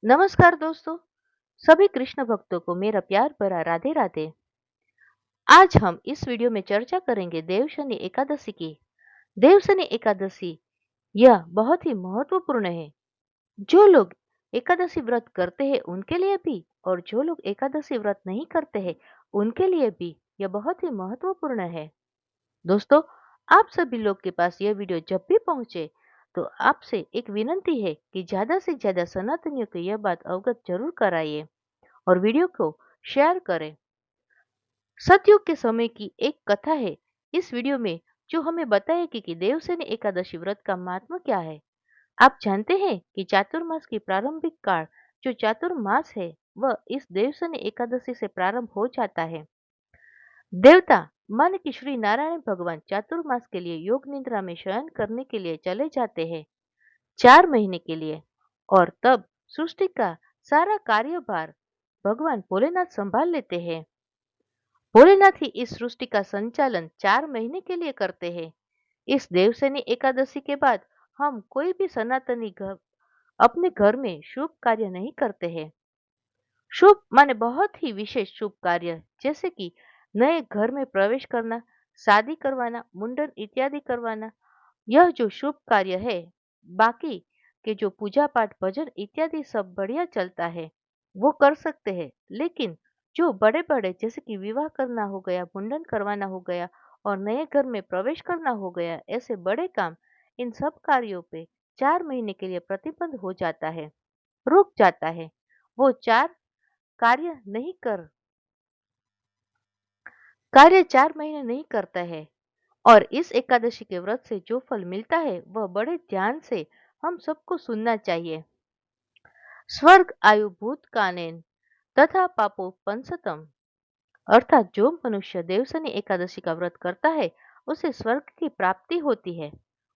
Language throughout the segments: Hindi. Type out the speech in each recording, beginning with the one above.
नमस्कार दोस्तों। सभी कृष्ण भक्तों को मेरा प्यार भरा राधे राधे। आज हम इस वीडियो में चर्चा करेंगे देवशनि एकादशी की। देवशनि एकादशी यह बहुत ही महत्वपूर्ण है। जो लोग एकादशी व्रत करते हैं उनके लिए भी, और जो लोग एकादशी व्रत नहीं करते हैं उनके लिए भी यह बहुत ही महत्वपूर्ण है। दोस्तों, आप सभी लोग के पास यह वीडियो जब भी पहुंचे तो आपसे एक विनंती है कि ज्यादा से ज्यादा सनातनियों को यह बात अवगत जरूर कराइए और वीडियो को शेयर करें। सतयुग के समय की एक कथा है इस वीडियो में, जो हमें बताएगी कि देवसेनी एकादशी व्रत का महात्मा क्या है। आप जानते हैं कि चातुर्मास की प्रारंभिक काल जो चातुर्मास है वह इस देवसेनी एकादशी से प्रारंभ हो जाता है। देवता माने कि श्री नारायण भगवान चातुर्मास के लिए योग निद्रा में शयन करने के लिए चले जाते हैं 4 महीने के लिए, और तब सृष्टि का सारा कार्यभार भगवान भोलेनाथ संभाल लेते हैं। भोलेनाथ ही इस सृष्टि का संचालन 4 महीने के लिए करते हैं। इस देवसेनी एकादशी के बाद हम कोई भी सनातनी घर अपने घर में शुभ कार्य नहीं करते हैं। शुभ माने बहुत ही विशेष शुभ कार्य, जैसे कि नए घर में प्रवेश करना, शादी करवाना, मुंडन इत्यादि करवाना। यह जो शुभ कार्य है, बाकी के जो पूजा पाठ भजन इत्यादि सब बढ़िया चलता है वो कर सकते हैं। लेकिन जो बड़े बड़े जैसे कि विवाह करना हो गया, मुंडन करवाना हो गया और नए घर में प्रवेश करना हो गया, ऐसे बड़े काम, इन सब कार्यों पे 4 महीने के लिए प्रतिबंध हो जाता है, रुक जाता है। वो चार कार्य नहीं कर कार्य 4 महीने नहीं करता है। और इस एकादशी के व्रत से जो फल मिलता है वह बड़े ध्यान से हम सबको सुनना चाहिए। स्वर्ग आयु भूत कानेन तथा पापो पंचतम, अर्थात जो मनुष्य देवशनि एकादशी का व्रत करता है उसे स्वर्ग की प्राप्ति होती है,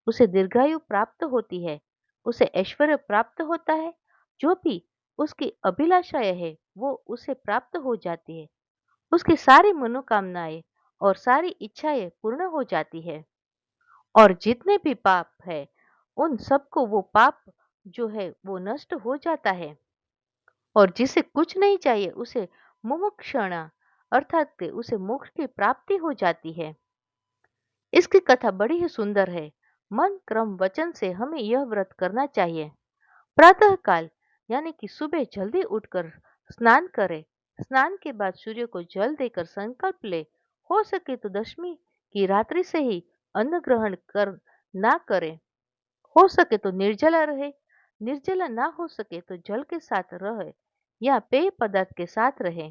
उसे दीर्घायु प्राप्त होती है, उसे ऐश्वर्य प्राप्त होता है। जो भी उसकी अभिलाषाएं है वो उसे प्राप्त हो जाती है। उसकी सारी मनोकामनाएं और सारी इच्छाएं पूर्ण हो जाती है। और जितने भी पाप है उन सबको वो पाप जो है वो नष्ट हो जाता है। और जिसे कुछ नहीं चाहिए उसे मुमुक्षणा अर्थात के उसे मोक्ष की प्राप्ति हो जाती है। इसकी कथा बड़ी ही सुंदर है। मन क्रम वचन से हमें यह व्रत करना चाहिए। प्रातः काल यानी कि सुबह जल्दी उठकर स्नान करें। स्नान के बाद सूर्य को जल देकर संकल्प ले, हो सके तो दशमी की रात्रि से ही अन्न ग्रहण कर ना करें। हो सके तो निर्जला रहे, निर्जला ना हो सके तो जल के साथ रहे या पेय पदार्थ के साथ रहे।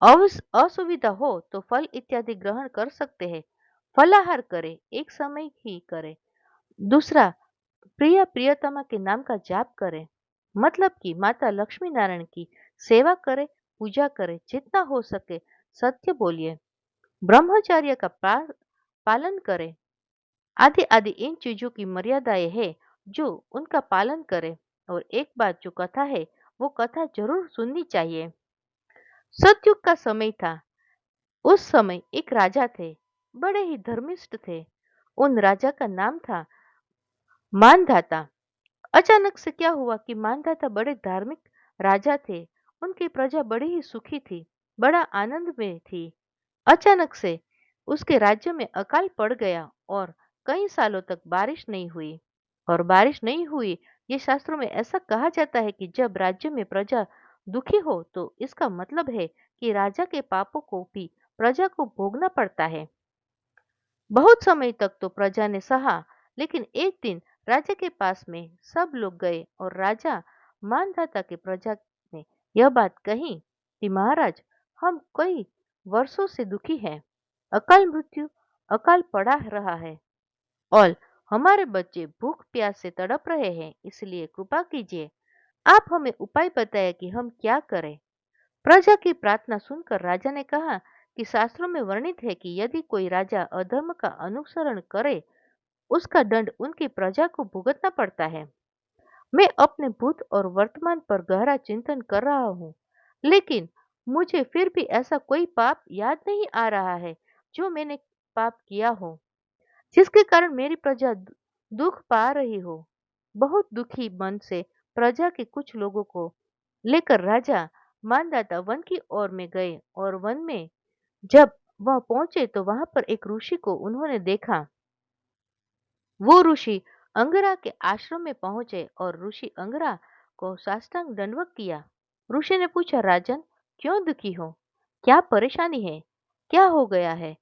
असुविधा हो तो फल इत्यादि ग्रहण कर सकते हैं। फलाहार करें, एक समय ही करें। दूसरा, प्रिय प्रियतमा के नाम का जाप करें, मतलब कि माता लक्ष्मी नारायण की सेवा करें, पूजा करें। जितना हो सके सत्य बोलिए, ब्रह्मचर्य का पालन करें। आदि आदि इन चीजों की मर्यादाएं हैं जो उनका पालन करें। और एक बात जो कथा है वो कथा जरूर सुननी चाहिए। सतयुग का समय था। उस समय एक राजा थे, बड़े ही धर्मिष्ठ थे। उन राजा का नाम था मानधाता। अचानक से क्या हुआ कि मानधाता बड़े धार्मिक राजा थे। उनकी प्रजा बड़ी ही सुखी थी, बड़ा आनंद में थी। अचानक से उसके राज्य में अकाल पड़ गया और कई सालों तक बारिश नहीं हुई। और बारिश नहीं हुई, ये शास्त्रों में ऐसा कहा जाता है कि जब राज्य में प्रजा दुखी हो तो इसका मतलब है कि राजा के पापों को भी प्रजा को भोगना पड़ता है। बहुत समय तक तो प्रजा ने सहा, लेकिन एक दिन राजा के पास में सब लोग गए और राजा मानधाता के प्रजा ने यह बात कही कि महाराज, हम कई वर्षों से दुखी हैं। अकाल मृत्यु अकाल पड़ा रहा है और हमारे बच्चे भूख प्यास से तड़प रहे हैं, इसलिए कृपा कीजिए, आप हमें उपाय बताएं कि हम क्या करें। प्रजा की प्रार्थना सुनकर राजा ने कहा कि शास्त्रों में वर्णित है कि यदि कोई राजा अधर्म का अनुसरण करे उसका दंड उनकी प्रजा को भुगतना पड़ता है। मैं अपने भूत और वर्तमान पर गहरा चिंतन कर रहा हूँ, लेकिन मुझे फिर भी ऐसा कोई पाप याद नहीं आ रहा है जो मैंने पाप किया हो, जिसके कारण मेरी प्रजा दुख पा रही हो। बहुत दुखी मन से प्रजा के कुछ लोगों को लेकर राजा मानदाता वन की ओर में गए और वन में जब वह पहुंचे तो वहां पर एक ऋषि को उन्होंने देखा। वो ऋषि अंगरा के आश्रम में पहुंचे और ऋषि अंगरा को साष्टांग दंडवत किया। ऋषि ने पूछा, राजन, क्यों दुखी हो? क्या परेशानी है? क्या हो गया है?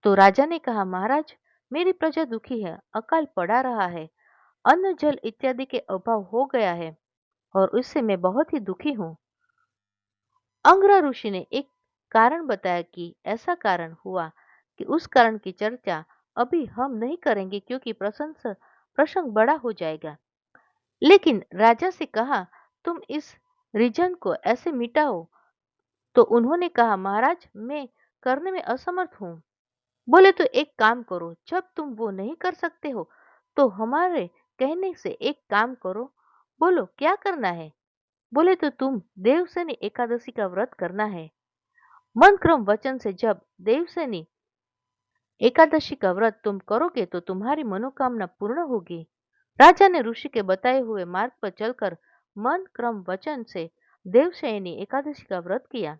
तो राजा ने कहा, महाराज, मेरी प्रजा दुखी है, अकाल पड़ा रहा है, अन्न जल इत्यादि के अभाव हो गया है और उससे मैं बहुत ही दुखी हूँ। अंगरा ऋषि ने एक कारण बताया कि ऐसा कारण हुआ कि उस कारण की चर्चा अभी हम नहीं करेंगे क्योंकि प्रसंग बड़ा हो जाएगा। लेकिन राजा से कहा, तुम इस रीजन को ऐसे मिटाओ। तो उन्होंने कहा, महाराज, मैं करने में असमर्थ हूँ। बोले, तो एक काम करो, जब तुम वो नहीं कर सकते हो तो हमारे कहने से एक काम करो। बोलो, क्या करना है? बोले, तो तुम देवसेनी एकादशी का व्रत करना है। मन क्रम वचन से जब देवसेनी एकादशी का व्रत तुम करोगे तो तुम्हारी मनोकामना पूर्ण होगी। राजा ने ऋषि के बताए हुए मार्ग पर चलकर मन क्रम वचन से देवशयनी एकादशी का व्रत किया।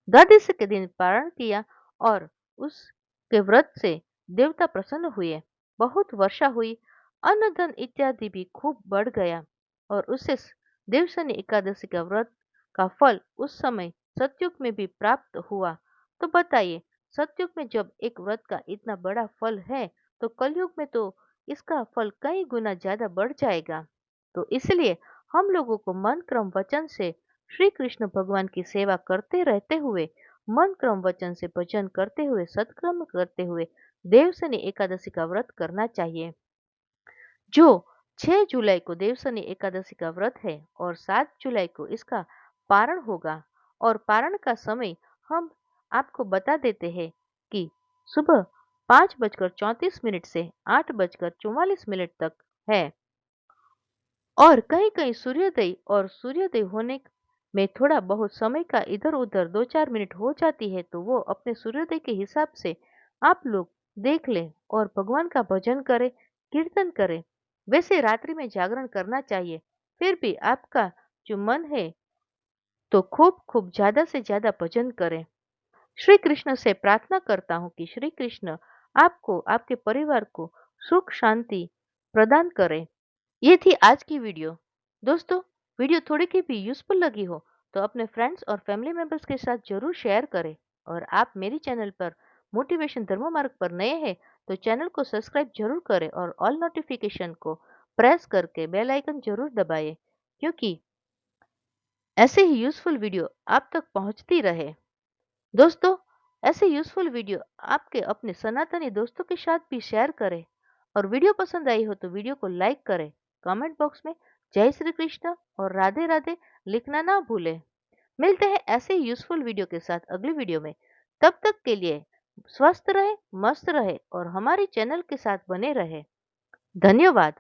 द्वादशी के दिन पारण किया और उसके व्रत से देवता प्रसन्न हुए। बहुत वर्षा हुई, अन्न धन इत्यादि भी खूब बढ़ गया और उससे देवशयनी एकादशी का व्रत का फल उस समय सतयुग में भी प्राप्त हुआ। तो बताइए, सतयुग में जब एक व्रत का इतना बड़ा फल है तो कलयुग में तो इसका फल कई गुना ज्यादा बढ़ जाएगा। तो इसलिए हम लोगों को मन क्रम वचन से श्री कृष्ण भगवान की सेवा करते रहते हुए, मन क्रम वचन से भजन करते हुए, सत्कर्म करते हुए देवशनि एकादशी का व्रत करना चाहिए। जो 6 जुलाई को देवशनि एकादशी का व्रत है और 7 जुलाई को इसका पारण होगा। और पारण का समय हम आपको बता देते हैं कि सुबह 5:34 से 8:44 तक है। और कहीं कहीं सूर्योदय और सूर्योदय होने में थोड़ा बहुत समय का इधर उधर 2-4 मिनट हो जाती है, तो वो अपने सूर्योदय के हिसाब से आप लोग देख लें और भगवान का भजन करें, कीर्तन करें। वैसे रात्रि में जागरण करना चाहिए, फिर भी आपका जो मन है तो खूब खूब ज्यादा से ज्यादा भजन करें। श्री कृष्ण से प्रार्थना करता हूँ कि श्री कृष्ण आपको, आपके परिवार को सुख शांति प्रदान करें। ये थी आज की वीडियो। दोस्तों, वीडियो थोड़ी की भी यूजफुल लगी हो तो अपने फ्रेंड्स और फैमिली मेंबर्स के साथ जरूर शेयर करें। और आप मेरी चैनल पर मोटिवेशन धर्म मार्ग पर नए हैं तो चैनल को सब्सक्राइब जरूर करें और ऑल नोटिफिकेशन को प्रेस करके बेल आइकन जरूर दबाएं, क्योंकि ऐसे ही यूजफुल वीडियो आप तक पहुंचती रहे। दोस्तों, ऐसे यूजफुल वीडियो आपके अपने सनातनी दोस्तों के साथ भी शेयर करें। और वीडियो पसंद आई हो तो वीडियो को लाइक करें। कमेंट बॉक्स में जय श्री कृष्ण और राधे राधे लिखना ना भूलें। मिलते हैं ऐसे ही यूजफुल वीडियो के साथ अगली वीडियो में। तब तक के लिए स्वस्थ रहे, मस्त रहे और हमारे चैनल के साथ बने रहे। धन्यवाद।